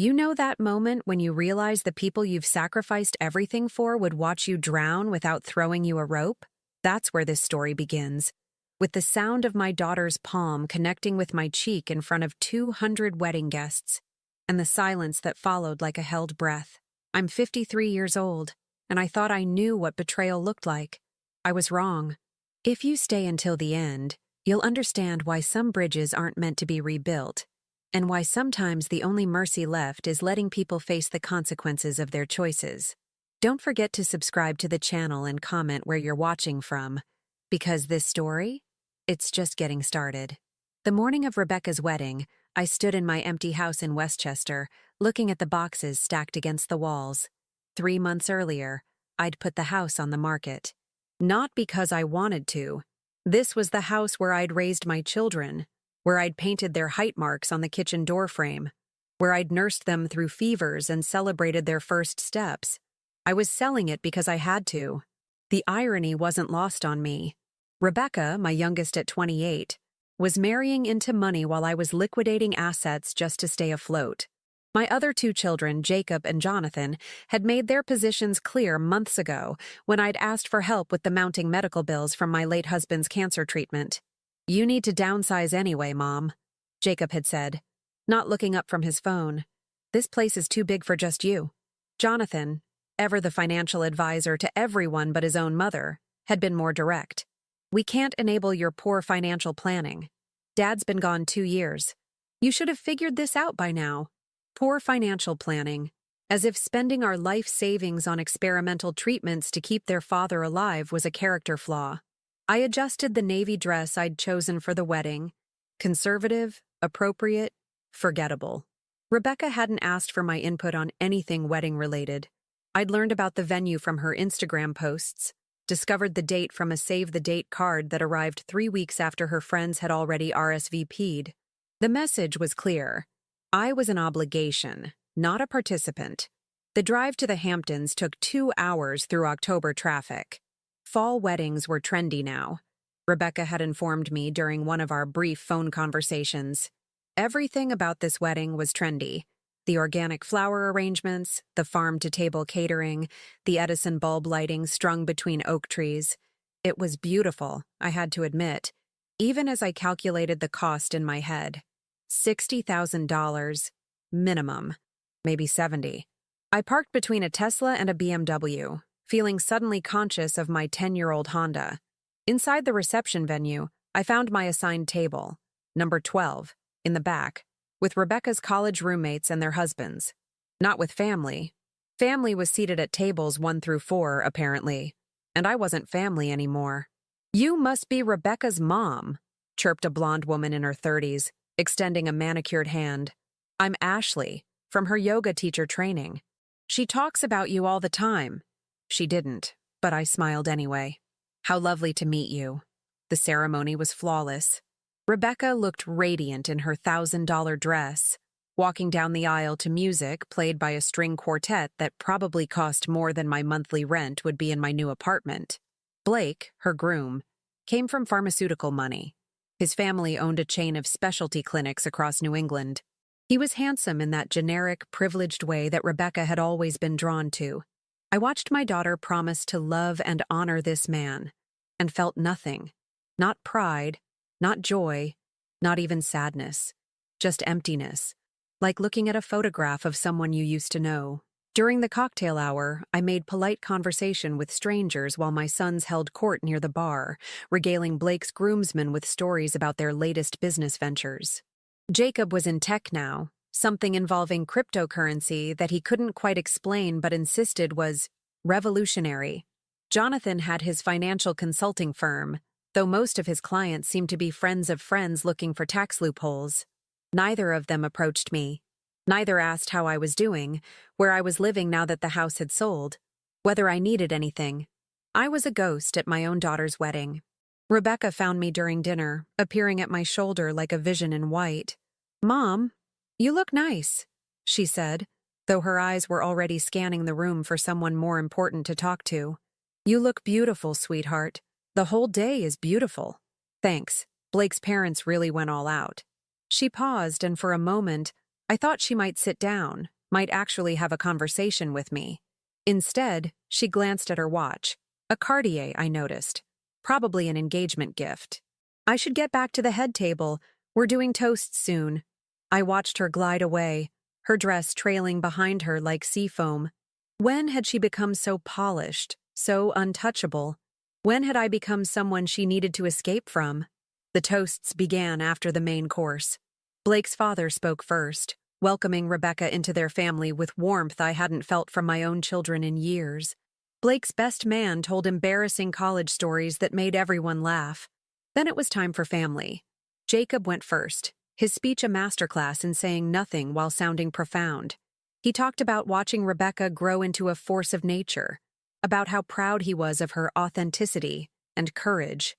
You know that moment when you realize the people you've sacrificed everything for would watch you drown without throwing you a rope? That's where this story begins, with the sound of my daughter's palm connecting with my cheek in front of 200 wedding guests, and the silence that followed like a held breath. I'm 53 years old, and I thought I knew what betrayal looked like. I was wrong. If you stay until the end, you'll understand why some bridges aren't meant to be rebuilt, and why sometimes the only mercy left is letting people face the consequences of their choices. Don't forget to subscribe to the channel and comment where you're watching from, because this story, it's just getting started. The morning of Rebecca's wedding, I stood in my empty house in Westchester, looking at the boxes stacked against the walls. 3 months earlier, I'd put the house on the market. Not because I wanted to. This was the house where I'd raised my children, where I'd painted their height marks on the kitchen door frame, where I'd nursed them through fevers and celebrated their first steps. I was selling it because I had to. The irony wasn't lost on me. Rebecca, my youngest at 28, was marrying into money while I was liquidating assets just to stay afloat. My other 2 children, Jacob and Jonathan, had made their positions clear months ago when I'd asked for help with the mounting medical bills from my late husband's cancer treatment. "You need to downsize anyway, Mom," Jacob had said, not looking up from his phone. "This place is too big for just you." Jonathan, ever the financial advisor to everyone but his own mother, had been more direct. "We can't enable your poor financial planning. Dad's been gone 2 years. You should have figured this out by now." Poor financial planning, as if spending our life savings on experimental treatments to keep their father alive was a character flaw. I adjusted the navy dress I'd chosen for the wedding. Conservative, appropriate, forgettable. Rebecca hadn't asked for my input on anything wedding-related. I'd learned about the venue from her Instagram posts, discovered the date from a save-the-date card that arrived 3 weeks after her friends had already RSVP'd. The message was clear. I was an obligation, not a participant. The drive to the Hamptons took 2 hours through October traffic. Fall weddings were trendy now. Rebecca had informed me during one of our brief phone conversations. Everything about this wedding was trendy. The organic flower arrangements, the farm-to-table catering, the Edison bulb lighting strung between oak trees. It was beautiful, I had to admit, even as I calculated the cost in my head. $60,000, minimum, maybe 70. I parked between a Tesla and a BMW, feeling suddenly conscious of my 10-year-old Honda. Inside the reception venue, I found my assigned table, number 12, in the back, with Rebecca's college roommates and their husbands. Not with family. Family was seated at tables 1 through 4, apparently, and I wasn't family anymore. "You must be Rebecca's mom," chirped a blonde woman in her 30s, extending a manicured hand. "I'm Ashley, from her yoga teacher training. She talks about you all the time." She didn't, but I smiled anyway. "How lovely to meet you." The ceremony was flawless. Rebecca looked radiant in her $1,000 dress, walking down the aisle to music played by a string quartet that probably cost more than my monthly rent would be in my new apartment. Blake, her groom, came from pharmaceutical money. His family owned a chain of specialty clinics across New England. He was handsome in that generic, privileged way that Rebecca had always been drawn to. I watched my daughter promise to love and honor this man, and felt nothing. Not pride, not joy, not even sadness. Just emptiness, like looking at a photograph of someone you used to know. During the cocktail hour, I made polite conversation with strangers while my sons held court near the bar, regaling Blake's groomsmen with stories about their latest business ventures. Jacob was in tech now, something involving cryptocurrency that he couldn't quite explain but insisted was revolutionary. Jonathan had his financial consulting firm, though most of his clients seemed to be friends of friends looking for tax loopholes. Neither of them approached me. Neither asked how I was doing, where I was living now that the house had sold, whether I needed anything. I was a ghost at my own daughter's wedding. Rebecca found me during dinner, appearing at my shoulder like a vision in white. "Mom, you look nice," she said, though her eyes were already scanning the room for someone more important to talk to. "You look beautiful, sweetheart. The whole day is beautiful." "Thanks. Blake's parents really went all out." She paused, and for a moment, I thought she might sit down, might actually have a conversation with me. Instead, she glanced at her watch. A Cartier, I noticed. Probably an engagement gift. I should get back to the head table. We're doing toasts soon. I watched her glide away, her dress trailing behind her like sea foam. When had she become so polished, so untouchable? When had I become someone she needed to escape from? The toasts began after the main course. Blake's father spoke first, welcoming Rebecca into their family with warmth I hadn't felt from my own children in years. Blake's best man told embarrassing college stories that made everyone laugh. Then it was time for family. Jacob went first, his speech a masterclass in saying nothing while sounding profound. He talked about watching Rebecca grow into a force of nature, about how proud he was of her authenticity and courage.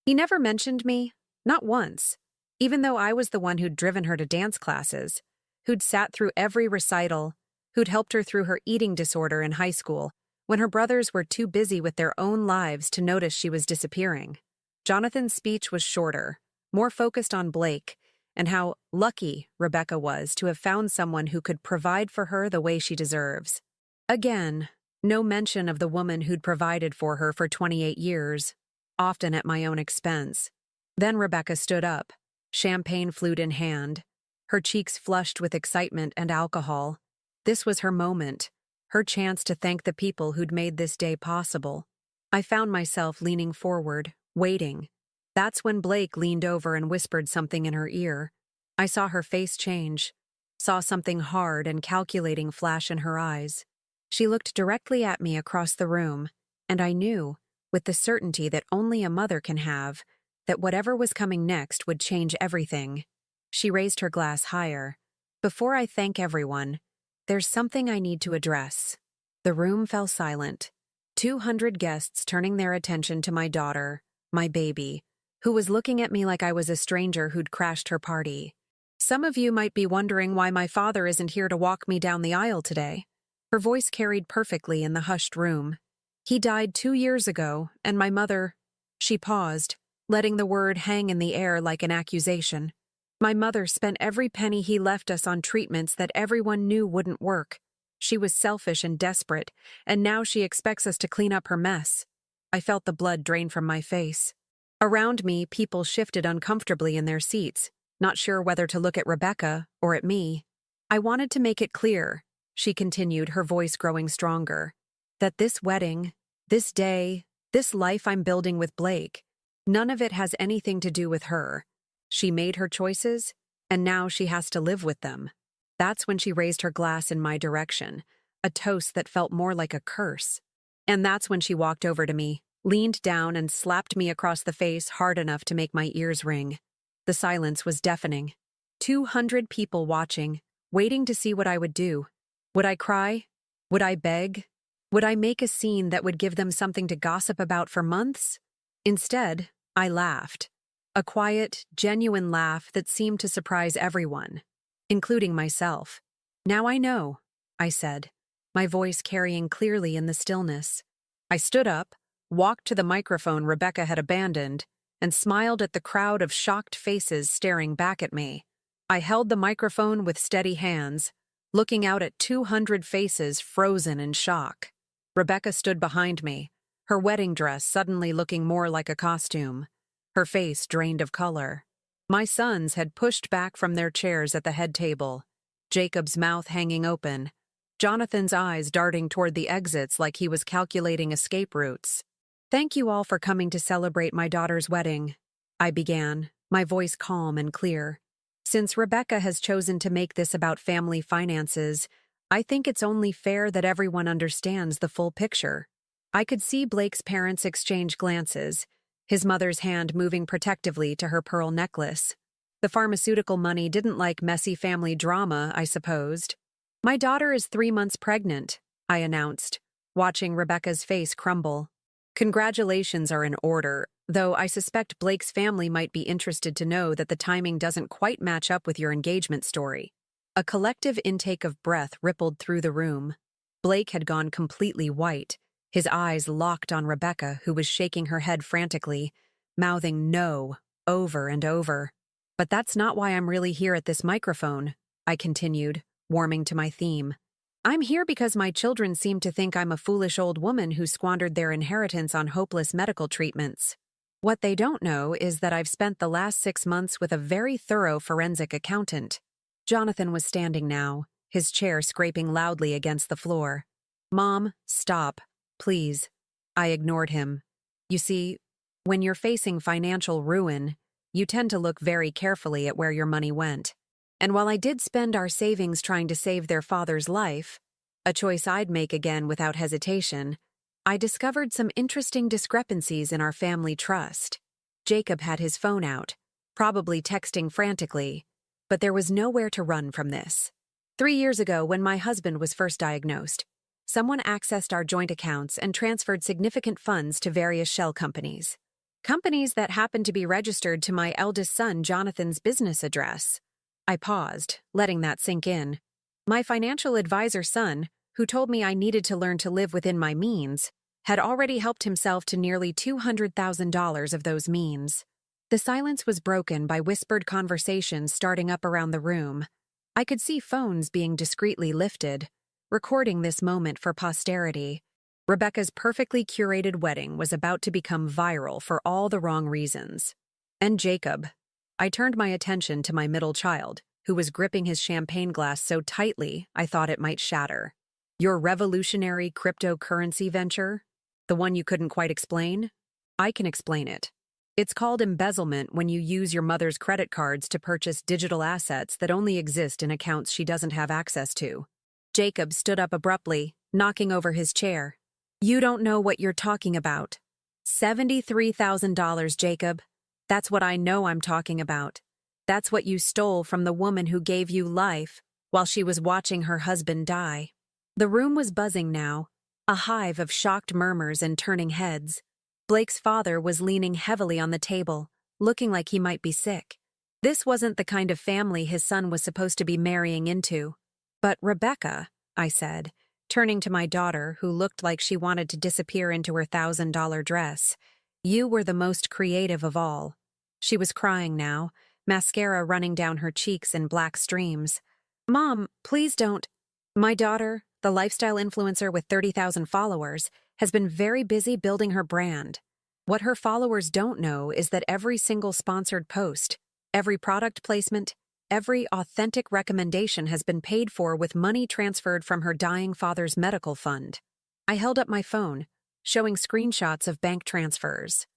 He never mentioned me, not once, even though I was the one who'd driven her to dance classes, who'd sat through every recital, who'd helped her through her eating disorder in high school, when her brothers were too busy with their own lives to notice she was disappearing. Jonathan's speech was shorter, more focused on Blake, and how lucky Rebecca was to have found someone who could provide for her the way she deserves. Again, no mention of the woman who'd provided for her for 28 years, often at my own expense. Then Rebecca stood up, champagne flute in hand, her cheeks flushed with excitement and alcohol. This was her moment, her chance to thank the people who'd made this day possible. I found myself leaning forward, waiting. That's when Blake leaned over and whispered something in her ear. I saw her face change, saw something hard and calculating flash in her eyes. She looked directly at me across the room, and I knew, with the certainty that only a mother can have, that whatever was coming next would change everything. She raised her glass higher. Before I thank everyone, there's something I need to address. The room fell silent. 200 guests turning their attention to my daughter, my baby, who was looking at me like I was a stranger who'd crashed her party. Some of you might be wondering why my father isn't here to walk me down the aisle today. Her voice carried perfectly in the hushed room. He died 2 years ago, and my mother... She paused, letting the word hang in the air like an accusation. My mother spent every penny he left us on treatments that everyone knew wouldn't work. She was selfish and desperate, and now she expects us to clean up her mess. I felt the blood drain from my face. Around me, people shifted uncomfortably in their seats, not sure whether to look at Rebecca or at me. I wanted to make it clear, she continued, her voice growing stronger, that this wedding, this day, this life I'm building with Blake, none of it has anything to do with her. She made her choices, and now she has to live with them. That's when she raised her glass in my direction, a toast that felt more like a curse. And that's when she walked over to me, leaned down and slapped me across the face hard enough to make my ears ring. The silence was deafening. 200 people watching, waiting to see what I would do. Would I cry? Would I beg? Would I make a scene that would give them something to gossip about for months? Instead, I laughed. A quiet, genuine laugh that seemed to surprise everyone, including myself. Now I know, I said, my voice carrying clearly in the stillness. I stood up, walked to the microphone Rebecca had abandoned, and smiled at the crowd of shocked faces staring back at me. I held the microphone with steady hands, looking out at 200 faces frozen in shock. Rebecca stood behind me, her wedding dress suddenly looking more like a costume, her face drained of color. My sons had pushed back from their chairs at the head table, Jacob's mouth hanging open, Jonathan's eyes darting toward the exits like he was calculating escape routes. Thank you all for coming to celebrate my daughter's wedding, I began, my voice calm and clear. Since Rebecca has chosen to make this about family finances, I think it's only fair that everyone understands the full picture. I could see Blake's parents exchange glances, his mother's hand moving protectively to her pearl necklace. The pharmaceutical money didn't like messy family drama, I supposed. My daughter is 3 months pregnant, I announced, watching Rebecca's face crumble. Congratulations are in order, though I suspect Blake's family might be interested to know that the timing doesn't quite match up with your engagement story. A collective intake of breath rippled through the room. Blake had gone completely white, his eyes locked on Rebecca, who was shaking her head frantically, mouthing no over and over. But that's not why I'm really here at this microphone, I continued, warming to my theme. I'm here because my children seem to think I'm a foolish old woman who squandered their inheritance on hopeless medical treatments. What they don't know is that I've spent the last 6 months with a very thorough forensic accountant. Jonathan was standing now, his chair scraping loudly against the floor. Mom, stop, please. I ignored him. You see, when you're facing financial ruin, you tend to look very carefully at where your money went. And while I did spend our savings trying to save their father's life, a choice I'd make again without hesitation, I discovered some interesting discrepancies in our family trust. Jacob had his phone out, probably texting frantically, but there was nowhere to run from this. 3 years ago, when my husband was first diagnosed, someone accessed our joint accounts and transferred significant funds to various shell companies. Companies that happened to be registered to my eldest son Jonathan's business address. I paused, letting that sink in. My financial advisor son, who told me I needed to learn to live within my means, had already helped himself to nearly $200,000 of those means. The silence was broken by whispered conversations starting up around the room. I could see phones being discreetly lifted, recording this moment for posterity. Rebecca's perfectly curated wedding was about to become viral for all the wrong reasons. And Jacob. I turned my attention to my middle child, who was gripping his champagne glass so tightly I thought it might shatter. Your revolutionary cryptocurrency venture? The one you couldn't quite explain? I can explain it. It's called embezzlement when you use your mother's credit cards to purchase digital assets that only exist in accounts she doesn't have access to. Jacob stood up abruptly, knocking over his chair. You don't know what you're talking about. $73,000, Jacob. That's what I know I'm talking about. That's what you stole from the woman who gave you life while she was watching her husband die. The room was buzzing now, a hive of shocked murmurs and turning heads. Blake's father was leaning heavily on the table, looking like he might be sick. This wasn't the kind of family his son was supposed to be marrying into. But Rebecca, I said, turning to my daughter, who looked like she wanted to disappear into her $1,000 dress, you were the most creative of all. She was crying now, mascara running down her cheeks in black streams. Mom, please don't. My daughter, the lifestyle influencer with 30,000 followers, has been very busy building her brand. What her followers don't know is that every single sponsored post, every product placement, every authentic recommendation has been paid for with money transferred from her dying father's medical fund. I held up my phone, showing screenshots of bank transfers.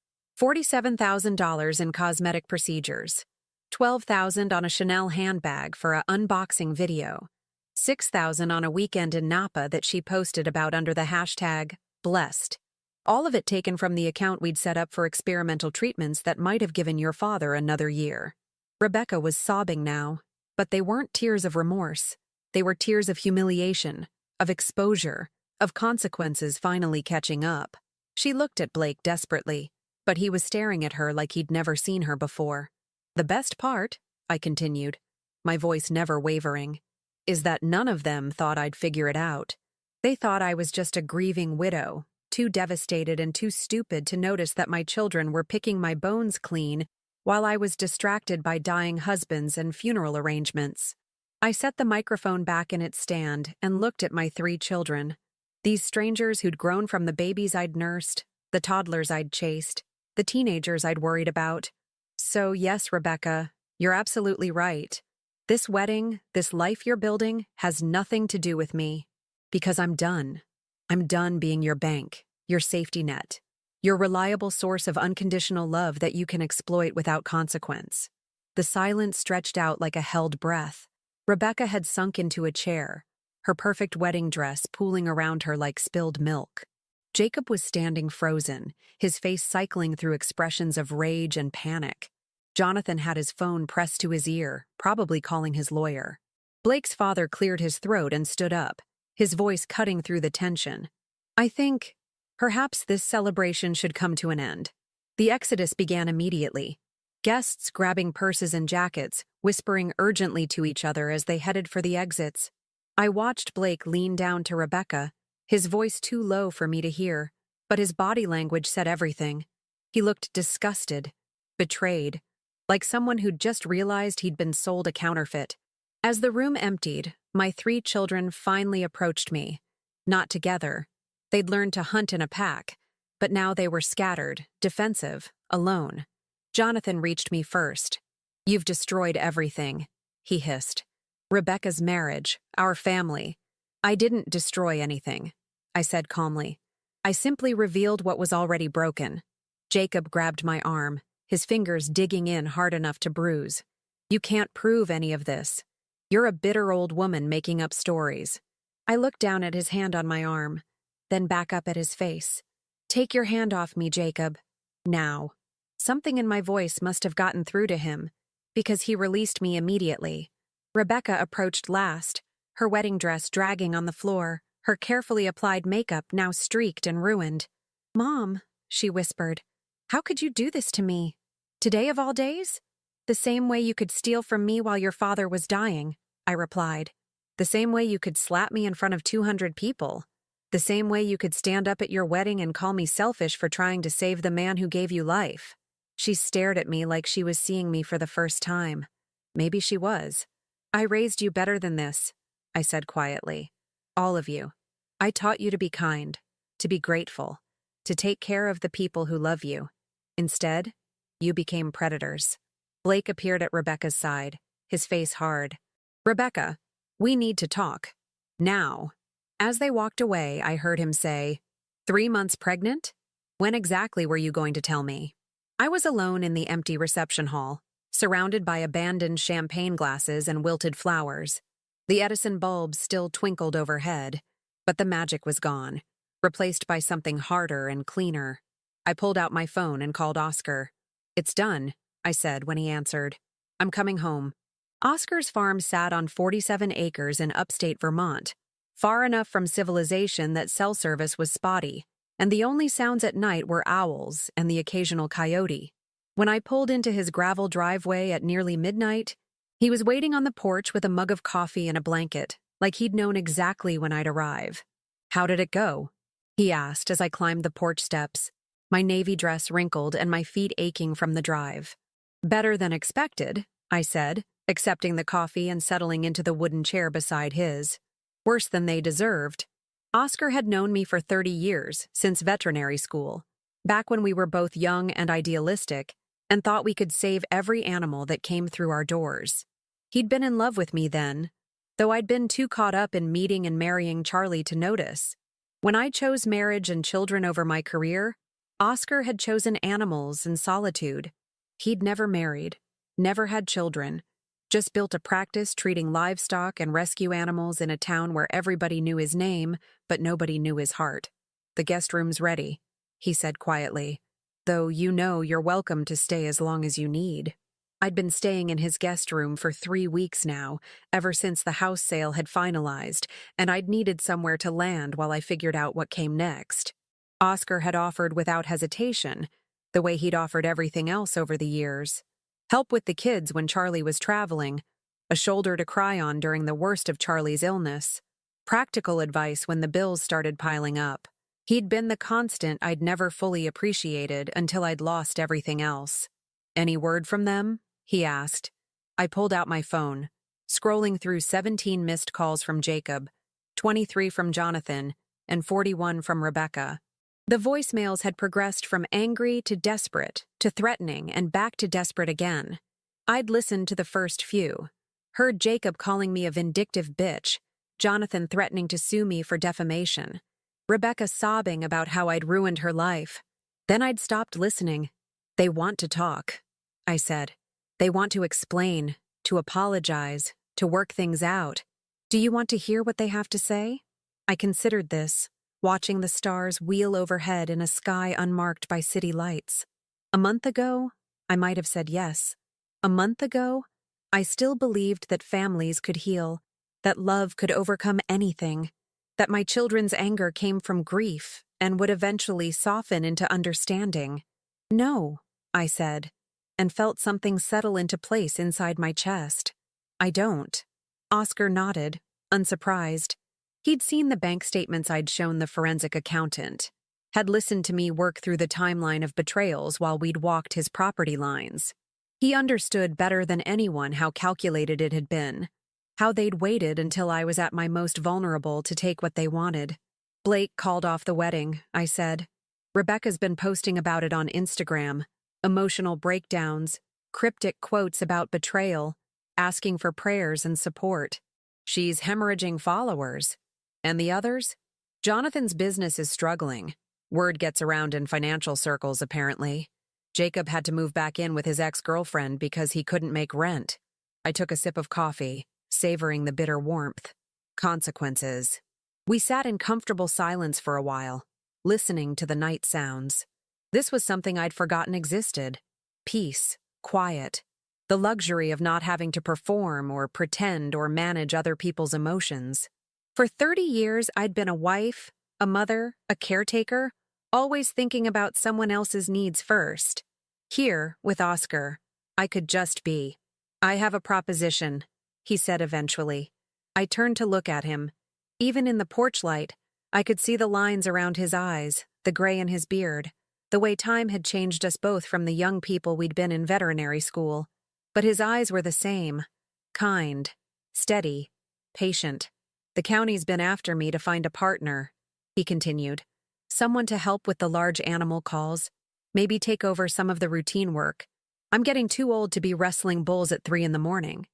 $47,000 in cosmetic procedures. $12,000 on a Chanel handbag for an unboxing video. $6,000 on a weekend in Napa that she posted about under the hashtag blessed. All of it taken from the account we'd set up for experimental treatments that might have given your father another year. Rebecca was sobbing now, but they weren't tears of remorse. They were tears of humiliation, of exposure, of consequences finally catching up. She looked at Blake desperately, but he was staring at her like he'd never seen her before. The best part, I continued, my voice never wavering, is that none of them thought I'd figure it out. They thought I was just a grieving widow, too devastated and too stupid to notice that my children were picking my bones clean while I was distracted by dying husbands and funeral arrangements. I set the microphone back in its stand and looked at my 3 children. These strangers who'd grown from the babies I'd nursed, the toddlers I'd chased, the teenagers I'd worried about. So yes, Rebecca, you're absolutely right. This wedding, this life you're building, has nothing to do with me. Because I'm done. I'm done being your bank, your safety net, your reliable source of unconditional love that you can exploit without consequence. The silence stretched out like a held breath. Rebecca had sunk into a chair, her perfect wedding dress pooling around her like spilled milk. Jacob was standing frozen, his face cycling through expressions of rage and panic. Jonathan had his phone pressed to his ear, probably calling his lawyer. Blake's father cleared his throat and stood up, his voice cutting through the tension. I think, perhaps this celebration should come to an end. The exodus began immediately. Guests grabbing purses and jackets, whispering urgently to each other as they headed for the exits. I watched Blake lean down to Rebecca, his voice too low for me to hear, but his body language said everything. He looked disgusted, betrayed, like someone who'd just realized he'd been sold a counterfeit. As the room emptied, my 3 children finally approached me. Not together. They'd learned to hunt in a pack, but now they were scattered, defensive, alone. Jonathan reached me first. "You've destroyed everything," he hissed. "Rebecca's marriage, our family." "I didn't destroy anything," I said calmly. "I simply revealed what was already broken." Jacob grabbed my arm, his fingers digging in hard enough to bruise. "You can't prove any of this. You're a bitter old woman making up stories." I looked down at his hand on my arm, then back up at his face. "Take your hand off me, Jacob. Now." Something in my voice must have gotten through to him, because he released me immediately. Rebecca approached last, her wedding dress dragging on the floor, her carefully applied makeup now streaked and ruined. "Mom," she whispered, "how could you do this to me? Today of all days?" "The same way you could steal from me while your father was dying," I replied. "The same way you could slap me in front of 200 people. The same way you could stand up at your wedding and call me selfish for trying to save the man who gave you life." She stared at me like she was seeing me for the first time. Maybe she was. "I raised you better than this," I said quietly. "All of you. I taught you to be kind, to be grateful, to take care of the people who love you. Instead, you became predators." Blake appeared at Rebecca's side, his face hard. "Rebecca, we need to talk. Now." As they walked away, I heard him say, "3 months pregnant? When exactly were you going to tell me?" I was alone in the empty reception hall, surrounded by abandoned champagne glasses and wilted flowers. The Edison bulbs still twinkled overhead, but the magic was gone, replaced by something harder and cleaner. I pulled out my phone and called Oscar. "It's done," I said when he answered. "I'm coming home." Oscar's farm sat on 47 acres in upstate Vermont, far enough from civilization that cell service was spotty, and the only sounds at night were owls and the occasional coyote. When I pulled into his gravel driveway at nearly midnight, he was waiting on the porch with a mug of coffee and a blanket, like he'd known exactly when I'd arrive. "How did it go?" he asked as I climbed the porch steps, my navy dress wrinkled and my feet aching from the drive. "Better than expected," I said, accepting the coffee and settling into the wooden chair beside his. "Worse than they deserved." Oscar had known me for 30 years, since veterinary school, back when we were both young and idealistic, and thought we could save every animal that came through our doors. He'd been in love with me then, though I'd been too caught up in meeting and marrying Charlie to notice. When I chose marriage and children over my career, Oscar had chosen animals and solitude. He'd never married, never had children, just built a practice treating livestock and rescue animals in a town where everybody knew his name, but nobody knew his heart. "The guest room's ready," he said quietly, "though you know you're welcome to stay as long as you need." I'd been staying in his guest room for 3 weeks now, ever since the house sale had finalized, and I'd needed somewhere to land while I figured out what came next. Oscar had offered without hesitation, the way he'd offered everything else over the years. Help with the kids when Charlie was traveling, a shoulder to cry on during the worst of Charlie's illness, practical advice when the bills started piling up. He'd been the constant I'd never fully appreciated until I'd lost everything else. "Any word from them?" he asked. I pulled out my phone, scrolling through 17 missed calls from Jacob, 23 from Jonathan, and 41 from Rebecca. The voicemails had progressed from angry to desperate, to threatening, and back to desperate again. I'd listened to the first few, heard Jacob calling me a vindictive bitch, Jonathan threatening to sue me for defamation, Rebecca sobbing about how I'd ruined her life. Then I'd stopped listening. "They want to talk," I said. "They want to explain, to apologize, to work things out. Do you want to hear what they have to say?" I considered this, watching the stars wheel overhead in a sky unmarked by city lights. A month ago, I might have said yes. A month ago, I still believed that families could heal, that love could overcome anything, that my children's anger came from grief and would eventually soften into understanding. "No," I said, and felt something settle into place inside my chest. "I don't." Oscar nodded, unsurprised. He'd seen the bank statements I'd shown the forensic accountant, had listened to me work through the timeline of betrayals while we'd walked his property lines. He understood better than anyone how calculated it had been. how they'd waited until I was at my most vulnerable to take what they wanted. Blake called off the wedding, I said. Rebecca's been posting about it on Instagram, emotional breakdowns, cryptic quotes about betrayal, asking for prayers and support. She's hemorrhaging followers. And the others? Jonathan's business is struggling. Word gets around in financial circles, apparently. Jacob had to move back in with his ex-girlfriend because he couldn't make rent. I took a sip of coffee, savoring the bitter warmth. Consequences. We sat in comfortable silence for a while, listening to the night sounds. This was something I'd forgotten existed. Peace, quiet, the luxury of not having to perform or pretend or manage other people's emotions. For 30 years, I'd been a wife, a mother, a caretaker, always thinking about someone else's needs first. Here, with Oscar, I could just be. I have a proposition, he said eventually. I turned to look at him. Even in the porch light, I could see the lines around his eyes, the gray in his beard, the way time had changed us both from the young people we'd been in veterinary school. But his eyes were the same. Kind, steady, patient. The county's been after me to find a partner, he continued. Someone to help with the large animal calls, maybe take over some of the routine work. I'm getting too old to be wrestling bulls at 3 a.m.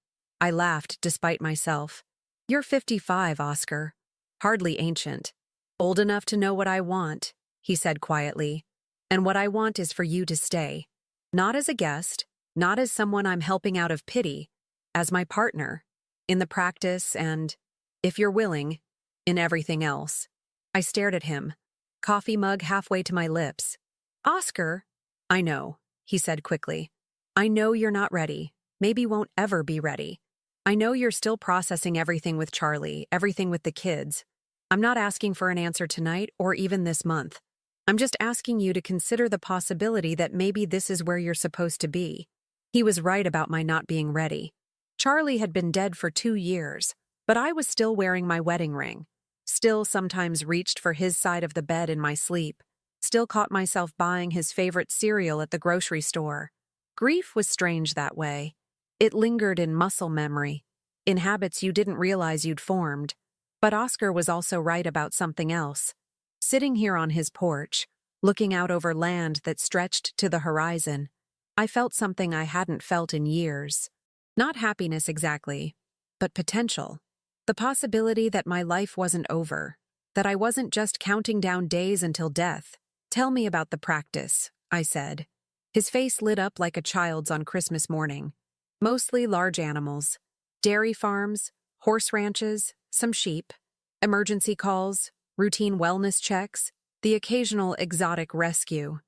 I laughed despite myself. You're 55, Oscar. Hardly ancient. Old enough to know what I want, he said quietly. And what I want is for you to stay. Not as a guest, not as someone I'm helping out of pity, as my partner, in the practice and, if you're willing, in everything else. I stared at him, coffee mug halfway to my lips. Oscar, I know, he said quickly. I know you're not ready, maybe won't ever be ready. I know you're still processing everything with Charlie, everything with the kids. I'm not asking for an answer tonight or even this month. I'm just asking you to consider the possibility that maybe this is where you're supposed to be. He was right about my not being ready. Charlie had been dead for 2 years, but I was still wearing my wedding ring, still sometimes reached for his side of the bed in my sleep, still caught myself buying his favorite cereal at the grocery store. Grief was strange that way. It lingered in muscle memory, in habits you didn't realize you'd formed. But Oscar was also right about something else. Sitting here on his porch, looking out over land that stretched to the horizon, I felt something I hadn't felt in years. Not happiness exactly, but potential. The possibility that my life wasn't over, that I wasn't just counting down days until death. Tell me about the practice, I said. His face lit up like a child's on Christmas morning. Mostly large animals. Dairy farms, horse ranches, some sheep. Emergency calls, routine wellness checks, the occasional exotic rescue.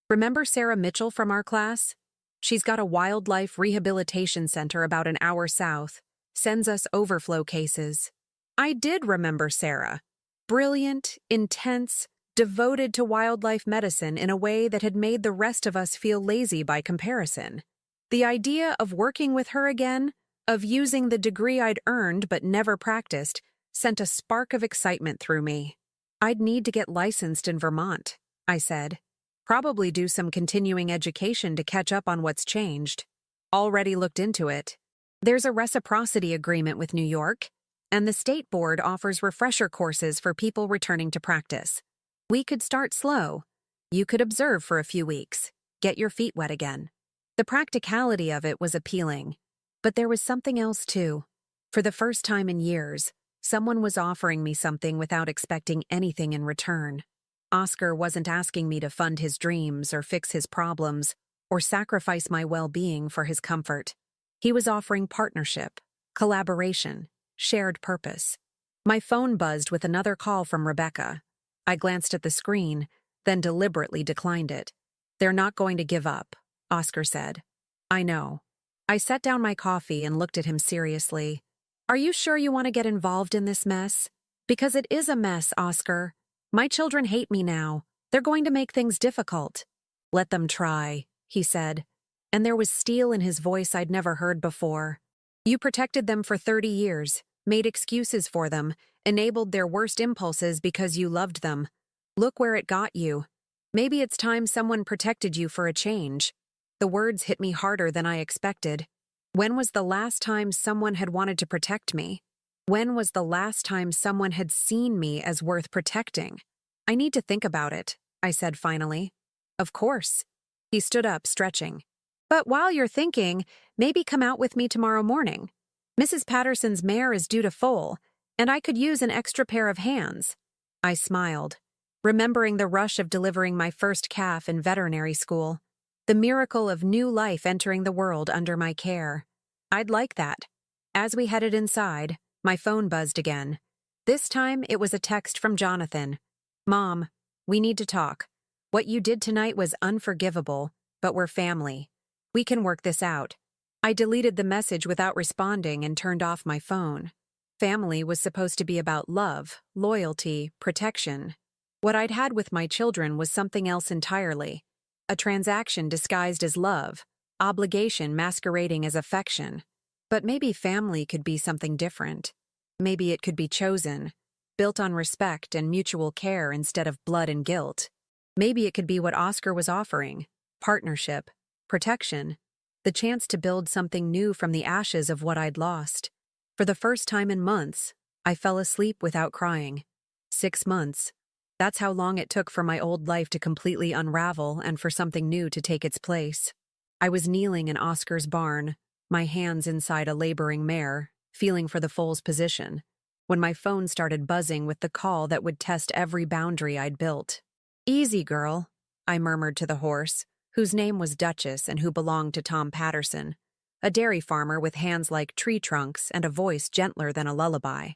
Remember Sarah Mitchell from our class? She's got a wildlife rehabilitation center about an hour south, sends us overflow cases. I did remember Sarah. Brilliant, intense, devoted to wildlife medicine in a way that had made the rest of us feel lazy by comparison. The idea of working with her again, of using the degree I'd earned but never practiced, sent a spark of excitement through me. I'd need to get licensed in Vermont, I said. Probably do some continuing education to catch up on what's changed. Already looked into it. There's a reciprocity agreement with New York, and the state board offers refresher courses for people returning to practice. We could start slow. You could observe for a few weeks, get your feet wet again. The practicality of it was appealing. But there was something else too. For the first time in years, someone was offering me something without expecting anything in return. Oscar wasn't asking me to fund his dreams or fix his problems or sacrifice my well-being for his comfort. He was offering partnership, collaboration, shared purpose. My phone buzzed with another call from Rebecca. I glanced at the screen, then deliberately declined it. They're not going to give up, Oscar said. I know. I set down my coffee and looked at him seriously. Are you sure you want to get involved in this mess? Because it is a mess, Oscar. My children hate me now. They're going to make things difficult. Let them try, he said. And there was steel in his voice I'd never heard before. You protected them for 30 years, made excuses for them, enabled their worst impulses because you loved them. Look where it got you. Maybe it's time someone protected you for a change. The words hit me harder than I expected. When was the last time someone had wanted to protect me? When was the last time someone had seen me as worth protecting? I need to think about it, I said finally. Of course. He stood up, stretching. But while you're thinking, maybe come out with me tomorrow morning. Mrs. Patterson's mare is due to foal, and I could use an extra pair of hands. I smiled, remembering the rush of delivering my first calf in veterinary school, the miracle of new life entering the world under my care. I'd like that. As we headed inside, my phone buzzed again. This time, it was a text from Jonathan. Mom, we need to talk. What you did tonight was unforgivable, but we're family. We can work this out. I deleted the message without responding and turned off my phone. Family was supposed to be about love, loyalty, protection. What I'd had with my children was something else entirely. A transaction disguised as love, obligation masquerading as affection. But maybe family could be something different. Maybe it could be chosen, built on respect and mutual care instead of blood and guilt. Maybe it could be what Oscar was offering: partnership, protection, the chance to build something new from the ashes of what I'd lost. For the first time in months, I fell asleep without crying. 6 months. That's how long it took for my old life to completely unravel and for something new to take its place. I was kneeling in Oscar's barn, my hands inside a laboring mare, feeling for the foal's position, when my phone started buzzing with the call that would test every boundary I'd built. Easy, girl, I murmured to the horse, whose name was Duchess and who belonged to Tom Patterson, a dairy farmer with hands like tree trunks and a voice gentler than a lullaby.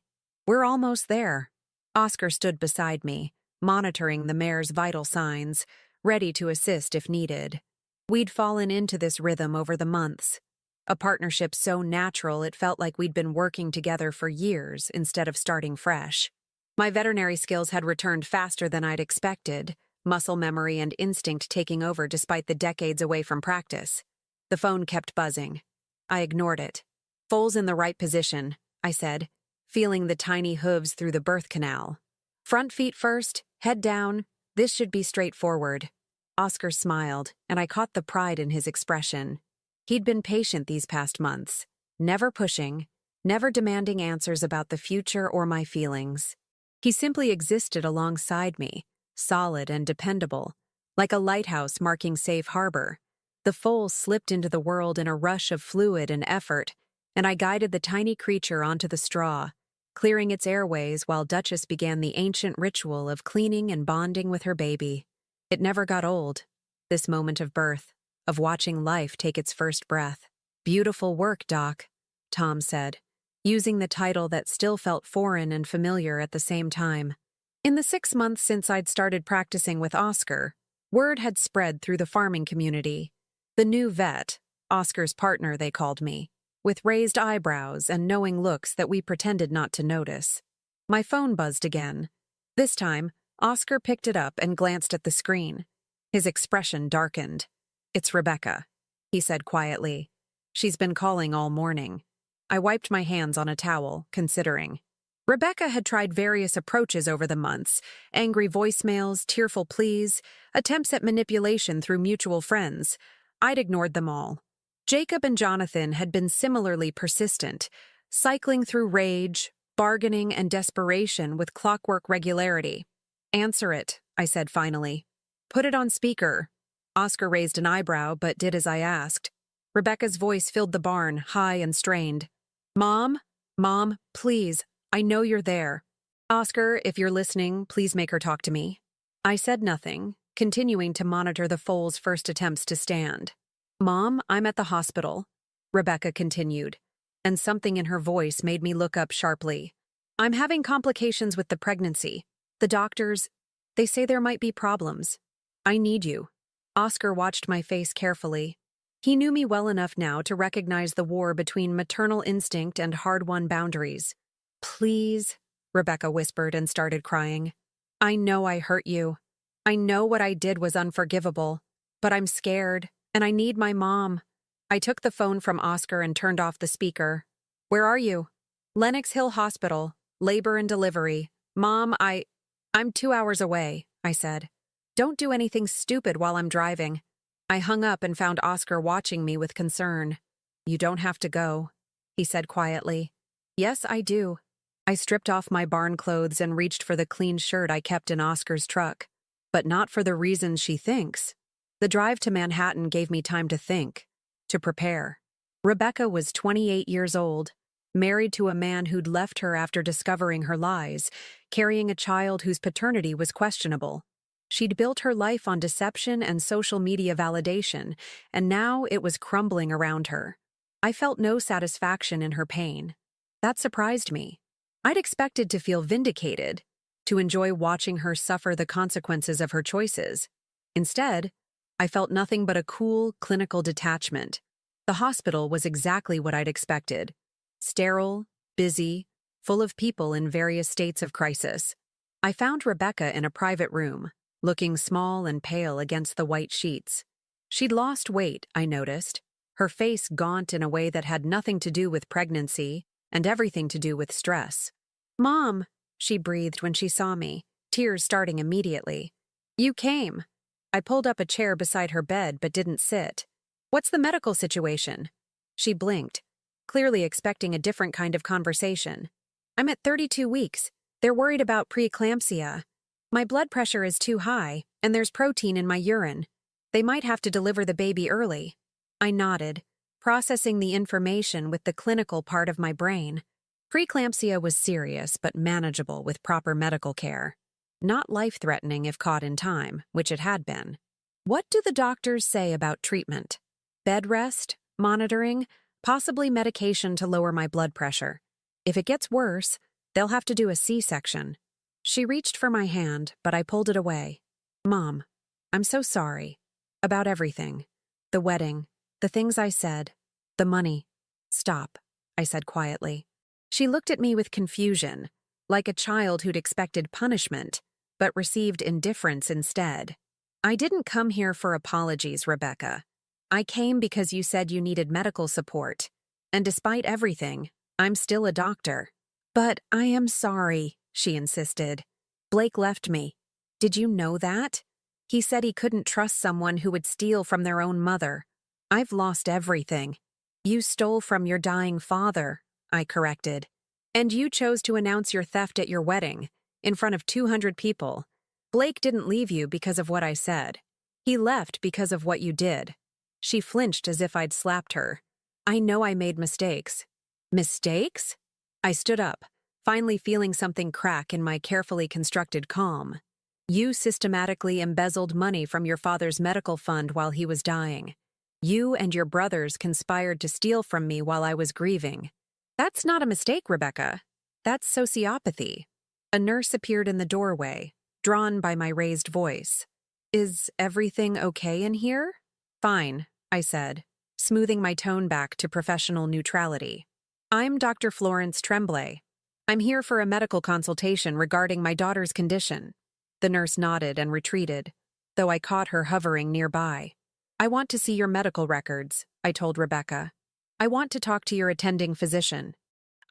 We're almost there. Oscar stood beside me, monitoring the mare's vital signs, ready to assist if needed. We'd fallen into this rhythm over the months, a partnership so natural it felt like we'd been working together for years instead of starting fresh. My veterinary skills had returned faster than I'd expected, muscle memory and instinct taking over despite the decades away from practice. The phone kept buzzing. I ignored it. Foal's in the right position, I said, feeling the tiny hooves through the birth canal. Front feet first, head down. This should be straightforward. Oscar smiled, and I caught the pride in his expression. He'd been patient these past months, never pushing, never demanding answers about the future or my feelings. He simply existed alongside me, solid and dependable, like a lighthouse marking safe harbor. The foal slipped into the world in a rush of fluid and effort, and I guided the tiny creature onto the straw, clearing its airways while Duchess began the ancient ritual of cleaning and bonding with her baby. It never got old, this moment of birth, of watching life take its first breath. Beautiful work, Doc, Tom said, using the title that still felt foreign and familiar at the same time. In the 6 months since I'd started practicing with Oscar, word had spread through the farming community. The new vet, Oscar's partner they called me, with raised eyebrows and knowing looks that we pretended not to notice. My phone buzzed again. This time, Oscar picked it up and glanced at the screen. His expression darkened. It's Rebecca, he said quietly. She's been calling all morning. I wiped my hands on a towel, considering. Rebecca had tried various approaches over the months: angry voicemails, tearful pleas, attempts at manipulation through mutual friends. I'd ignored them all. Jacob and Jonathan had been similarly persistent, cycling through rage, bargaining, and desperation with clockwork regularity. Answer it, I said finally. Put it on speaker. Oscar raised an eyebrow, but did as I asked. Rebecca's voice filled the barn, high and strained. Mom, please, I know you're there. Oscar, if you're listening, please make her talk to me. I said nothing, continuing to monitor the foal's first attempts to stand. Mom, I'm at the hospital, Rebecca continued, and something in her voice made me look up sharply. I'm having complications with the pregnancy. The doctors, they say there might be problems. I need you. Oscar watched my face carefully. He knew me well enough now to recognize the war between maternal instinct and hard-won boundaries. Please, Rebecca whispered and started crying. I know I hurt you. I know what I did was unforgivable, but I'm scared, and I need my mom. I took the phone from Oscar and turned off the speaker. Where are you? Lenox Hill Hospital, labor and delivery. Mom, I'm 2 hours away, I said. Don't do anything stupid while I'm driving. I hung up and found Oscar watching me with concern. You don't have to go, he said quietly. Yes, I do. I stripped off my barn clothes and reached for the clean shirt I kept in Oscar's truck. But not for the reasons she thinks. The drive to Manhattan gave me time to think, to prepare. Rebecca was 28 years old, married to a man who'd left her after discovering her lies, carrying a child whose paternity was questionable. She'd built her life on deception and social media validation, and now it was crumbling around her. I felt no satisfaction in her pain. That surprised me. I'd expected to feel vindicated, to enjoy watching her suffer the consequences of her choices. Instead, I felt nothing but a cool, clinical detachment. The hospital was exactly what I'd expected. Sterile, busy, full of people in various states of crisis. I found Rebecca in a private room, looking small and pale against the white sheets. She'd lost weight, I noticed, her face gaunt in a way that had nothing to do with pregnancy and everything to do with stress. "Mom," she breathed when she saw me, tears starting immediately. "You came." I pulled up a chair beside her bed but didn't sit. "What's the medical situation?" She blinked, clearly expecting a different kind of conversation. "I'm at 32 weeks. They're worried about preeclampsia. My blood pressure is too high, and there's protein in my urine. They might have to deliver the baby early." I nodded, processing the information with the clinical part of my brain. Preeclampsia was serious but manageable with proper medical care. Not life-threatening if caught in time, which it had been. What do the doctors say about treatment? Bed rest, monitoring, possibly medication to lower my blood pressure. If it gets worse, they'll have to do a C-section. She reached for my hand, but I pulled it away. "Mom, I'm so sorry. About everything. The wedding, the things I said, the money." "Stop," I said quietly. She looked at me with confusion, like a child who'd expected punishment, but received indifference instead. "I didn't come here for apologies, Rebecca. I came because you said you needed medical support. And despite everything, I'm still a doctor." "But I am sorry," she insisted. "Blake left me. Did you know that? He said he couldn't trust someone who would steal from their own mother. I've lost everything." "You stole from your dying father," I corrected. "And you chose to announce your theft at your wedding, in front of 200 people. Blake didn't leave you because of what I said. He left because of what you did." She flinched as if I'd slapped her. "I know I made mistakes." "Mistakes?" I stood up, finally feeling something crack in my carefully constructed calm. "You systematically embezzled money from your father's medical fund while he was dying. You and your brothers conspired to steal from me while I was grieving." "That's not a mistake, Rebecca. That's sociopathy." A nurse appeared in the doorway, drawn by my raised voice. "Is everything okay in here?" "Fine," I said, smoothing my tone back to professional neutrality. "I'm Dr. Florence Tremblay. I'm here for a medical consultation regarding my daughter's condition." The nurse nodded and retreated, though I caught her hovering nearby. "I want to see your medical records," I told Rebecca. "I want to talk to your attending physician.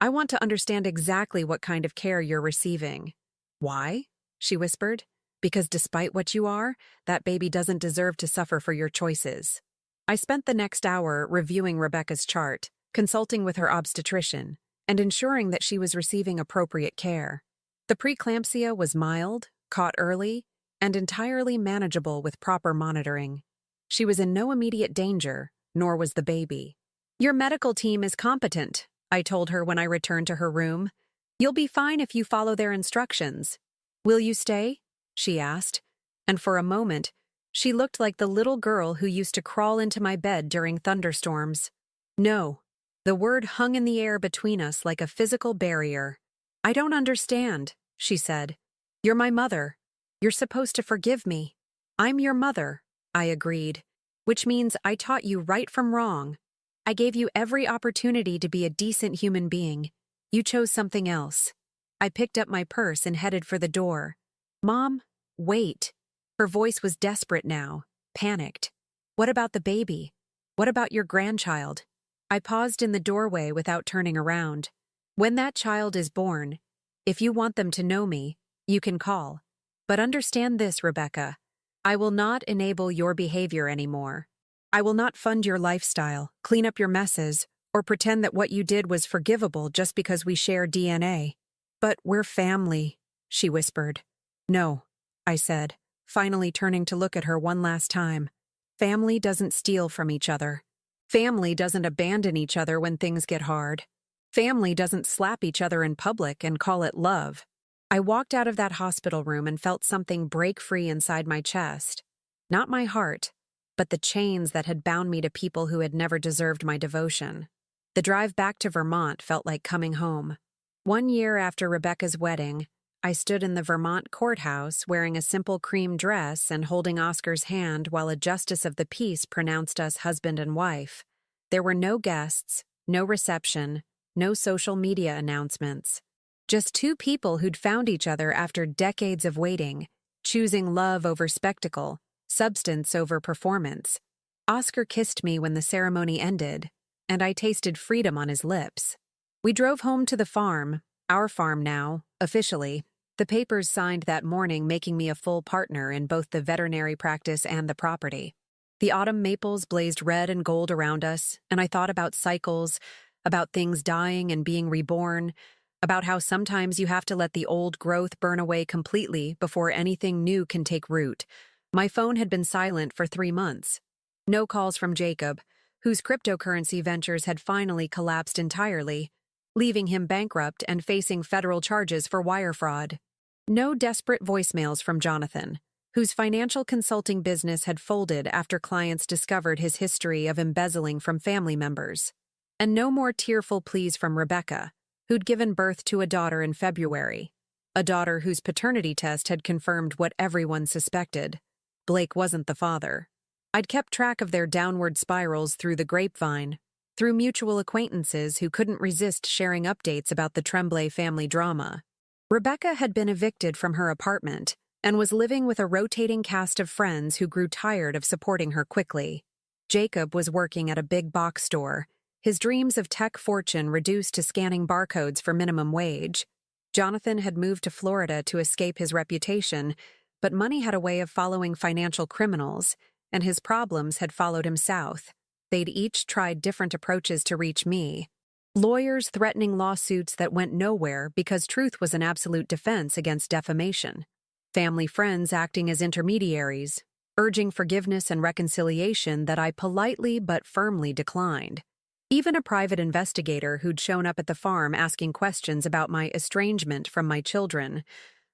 I want to understand exactly what kind of care you're receiving." "Why?" she whispered. "Because despite what you are, that baby doesn't deserve to suffer for your choices." I spent the next hour reviewing Rebecca's chart, consulting with her obstetrician, and ensuring that she was receiving appropriate care. The preeclampsia was mild, caught early, and entirely manageable with proper monitoring. She was in no immediate danger, nor was the baby. "Your medical team is competent," I told her when I returned to her room. "You'll be fine if you follow their instructions." "Will you stay?" she asked, and for a moment, she looked like the little girl who used to crawl into my bed during thunderstorms. "No." The word hung in the air between us like a physical barrier. "I don't understand," she said. "You're my mother. You're supposed to forgive me." "I'm your mother," I agreed, "which means I taught you right from wrong. I gave you every opportunity to be a decent human being. You chose something else." I picked up my purse and headed for the door. "Mom, wait." Her voice was desperate now, panicked. "What about the baby? What about your grandchild?" I paused in the doorway without turning around. "When that child is born, if you want them to know me, you can call. But understand this, Rebecca. I will not enable your behavior anymore. I will not fund your lifestyle, clean up your messes, or pretend that what you did was forgivable just because we share DNA. But we're family, she whispered. No, I said, finally turning to look at her one last time. Family doesn't steal from each other. Family doesn't abandon each other when things get hard. Family doesn't slap each other in public and call it love. I walked out of that hospital room and felt something break free inside my chest. Not my heart, but the chains that had bound me to people who had never deserved my devotion. The drive back to Vermont felt like coming home. 1 year after Rebecca's wedding, I stood in the Vermont courthouse wearing a simple cream dress and holding Oscar's hand while a justice of the peace pronounced us husband and wife. There were no guests, no reception, no social media announcements. Just two people who'd found each other after decades of waiting, choosing love over spectacle, substance over performance. Oscar kissed me when the ceremony ended, and I tasted freedom on his lips. We drove home to the farm, our farm now, officially. The papers signed that morning, making me a full partner in both the veterinary practice and the property. The autumn maples blazed red and gold around us, and I thought about cycles, about things dying and being reborn, about how sometimes you have to let the old growth burn away completely before anything new can take root. My phone had been silent for 3 months. No calls from Jacob, whose cryptocurrency ventures had finally collapsed entirely, leaving him bankrupt and facing federal charges for wire fraud. No desperate voicemails from Jonathan, whose financial consulting business had folded after clients discovered his history of embezzling from family members. And no more tearful pleas from Rebecca, who'd given birth to a daughter in February, a daughter whose paternity test had confirmed what everyone suspected. Blake wasn't the father. I'd kept track of their downward spirals through the grapevine, through mutual acquaintances who couldn't resist sharing updates about the Tremblay family drama. Rebecca had been evicted from her apartment and was living with a rotating cast of friends who grew tired of supporting her quickly. Jacob was working at a big box store, his dreams of tech fortune reduced to scanning barcodes for minimum wage. Jonathan had moved to Florida to escape his reputation, but money had a way of following financial criminals, and his problems had followed him south. They'd each tried different approaches to reach me. Lawyers threatening lawsuits that went nowhere because truth was an absolute defense against defamation. Family friends acting as intermediaries, urging forgiveness and reconciliation that I politely but firmly declined. Even a private investigator who'd shown up at the farm asking questions about my estrangement from my children,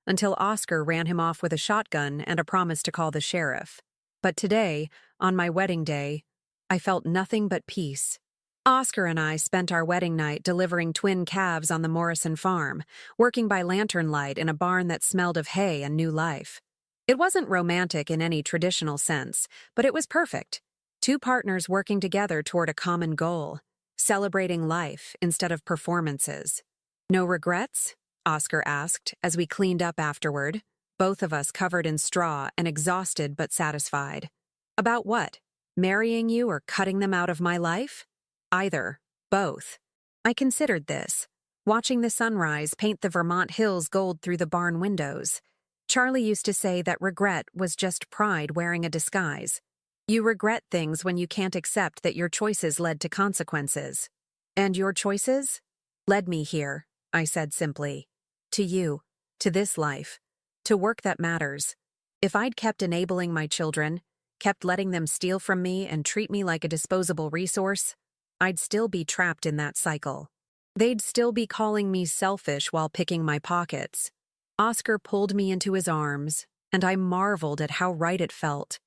until Oscar ran him off with a shotgun and a promise to call the sheriff. But today, on my wedding day, I felt nothing but peace. Oscar and I spent our wedding night delivering twin calves on the Morrison farm, working by lantern light in a barn that smelled of hay and new life. It wasn't romantic in any traditional sense, but it was perfect. Two partners working together toward a common goal, celebrating life instead of performances. No regrets? Oscar asked as we cleaned up afterward, both of us covered in straw and exhausted but satisfied. About what? Marrying you or cutting them out of my life? Either. Both. I considered this, watching the sunrise paint the Vermont hills gold through the barn windows. Charlie used to say that regret was just pride wearing a disguise. You regret things when you can't accept that your choices led to consequences. And your choices? Led me here, I said simply. To you. To this life. To work that matters. If I'd kept enabling my children, kept letting them steal from me and treat me like a disposable resource, I'd still be trapped in that cycle. They'd still be calling me selfish while picking my pockets. Oscar pulled me into his arms, and I marveled at how right it felt,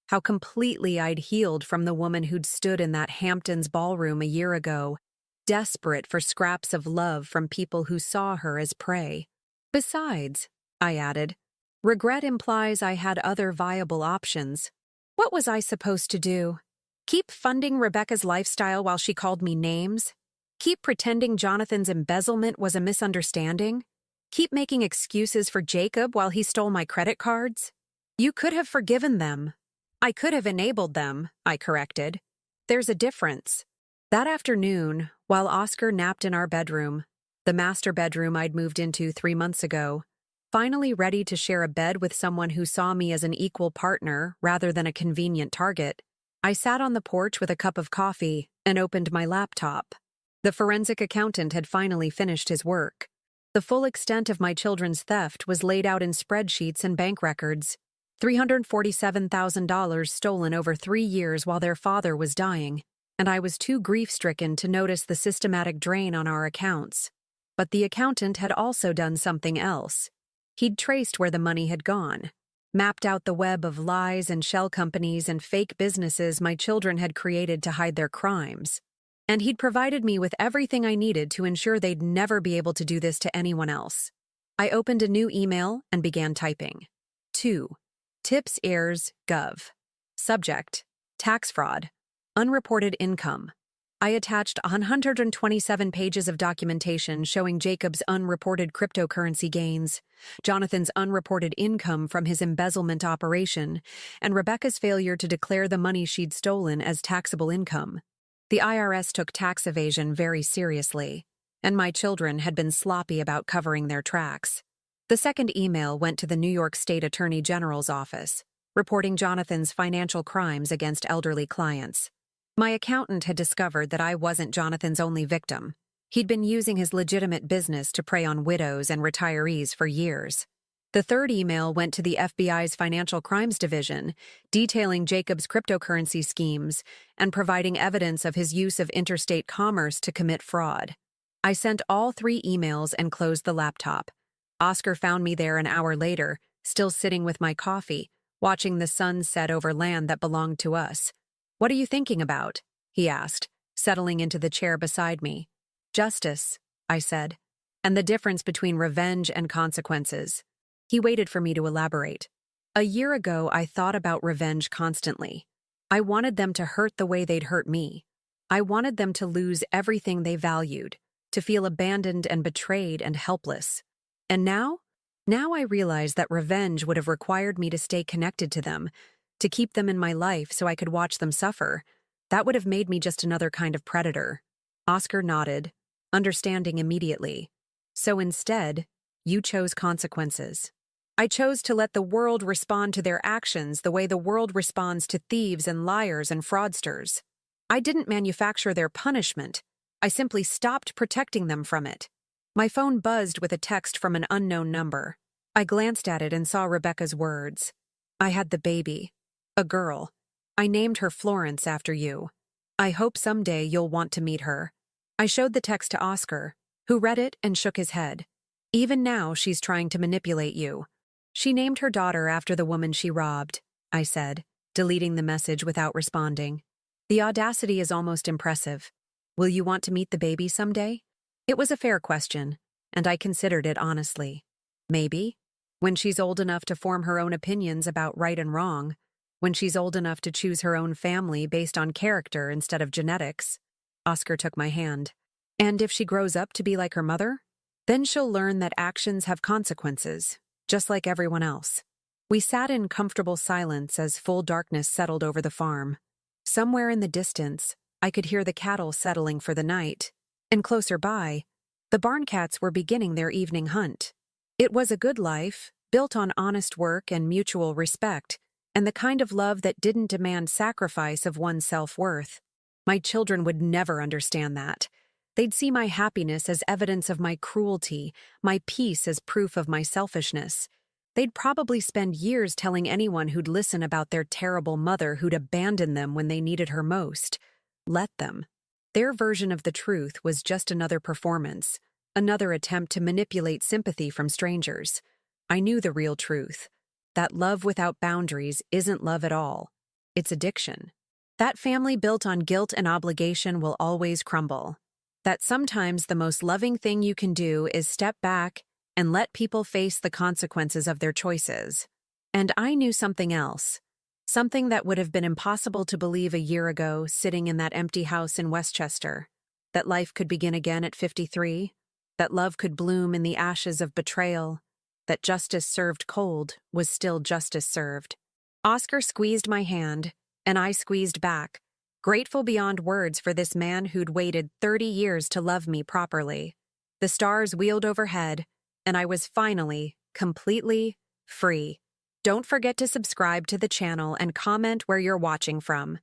how completely I'd healed from the woman who'd stood in that Hamptons ballroom a year ago, desperate for scraps of love from people who saw her as prey. Besides, I added, regret implies I had other viable options. What was I supposed to do? Keep funding Rebecca's lifestyle while she called me names? Keep pretending Jonathan's embezzlement was a misunderstanding? Keep making excuses for Jacob while he stole my credit cards? You could have forgiven them. I could have enabled them, I corrected. There's a difference. That afternoon, while Oscar napped in our bedroom, the master bedroom I'd moved into 3 months ago, finally ready to share a bed with someone who saw me as an equal partner rather than a convenient target, I sat on the porch with a cup of coffee and opened my laptop. The forensic accountant had finally finished his work. The full extent of my children's theft was laid out in spreadsheets and bank records. $347,000 stolen over 3 years while their father was dying, and I was too grief-stricken to notice the systematic drain on our accounts. But the accountant had also done something else. He'd traced where the money had gone, mapped out the web of lies and shell companies and fake businesses my children had created to hide their crimes. And he'd provided me with everything I needed to ensure they'd never be able to do this to anyone else. I opened a new email and began typing. 2. Tips Heirs Gov. Subject: Tax fraud. Unreported income. I attached 127 pages of documentation showing Jacob's unreported cryptocurrency gains, Jonathan's unreported income from his embezzlement operation, and Rebecca's failure to declare the money she'd stolen as taxable income. The IRS took tax evasion very seriously, and my children had been sloppy about covering their tracks. The second email went to the New York State Attorney General's office, reporting Jonathan's financial crimes against elderly clients. My accountant had discovered that I wasn't Jonathan's only victim. He'd been using his legitimate business to prey on widows and retirees for years. The third email went to the FBI's Financial Crimes Division, detailing Jacob's cryptocurrency schemes and providing evidence of his use of interstate commerce to commit fraud. I sent all 3 emails and closed the laptop. Oscar found me there an hour later, still sitting with my coffee, watching the sun set over land that belonged to us. "What are you thinking about?" he asked, settling into the chair beside me. "Justice," I said, "and the difference between revenge and consequences." He waited for me to elaborate. "A year ago, I thought about revenge constantly. I wanted them to hurt the way they'd hurt me. I wanted them to lose everything they valued, to feel abandoned and betrayed and helpless. And now I realize that revenge would have required me to stay connected to them, to keep them in my life so I could watch them suffer. That would have made me just another kind of predator." Oscar nodded, understanding immediately. "So instead, you chose consequences." "I chose to let the world respond to their actions the way the world responds to thieves and liars and fraudsters. I didn't manufacture their punishment. I simply stopped protecting them from it." My phone buzzed with a text from an unknown number. I glanced at it and saw Rebecca's words. "I had the baby. A girl. I named her Florence after you. I hope someday you'll want to meet her." I showed the text to Oscar, who read it and shook his head. "Even now, she's trying to manipulate you. She named her daughter after the woman she robbed," I said, deleting the message without responding. "The audacity is almost impressive. Will you want to meet the baby someday?" It was a fair question, and I considered it honestly. Maybe. When she's old enough to form her own opinions about right and wrong. When she's old enough to choose her own family based on character instead of genetics. Oscar took my hand. "And if she grows up to be like her mother? Then she'll learn that actions have consequences, just like everyone else." We sat in comfortable silence as full darkness settled over the farm. Somewhere in the distance, I could hear the cattle settling for the night, and closer by, the barn cats were beginning their evening hunt. It was a good life, built on honest work and mutual respect, and the kind of love that didn't demand sacrifice of one's self-worth. My children would never understand that. They'd see my happiness as evidence of my cruelty, my peace as proof of my selfishness. They'd probably spend years telling anyone who'd listen about their terrible mother who'd abandon them when they needed her most. Let them. Their version of the truth was just another performance, another attempt to manipulate sympathy from strangers. I knew the real truth, that love without boundaries isn't love at all. It's addiction. That family built on guilt and obligation will always crumble. That sometimes the most loving thing you can do is step back and let people face the consequences of their choices. And I knew something else. Something that would have been impossible to believe a year ago sitting in that empty house in Westchester. That life could begin again at 53. That love could bloom in the ashes of betrayal. That justice served cold was still justice served. Oscar squeezed my hand, and I squeezed back, grateful beyond words for this man who'd waited 30 years to love me properly. The stars wheeled overhead, and I was finally, completely free. Don't forget to subscribe to the channel and comment where you're watching from.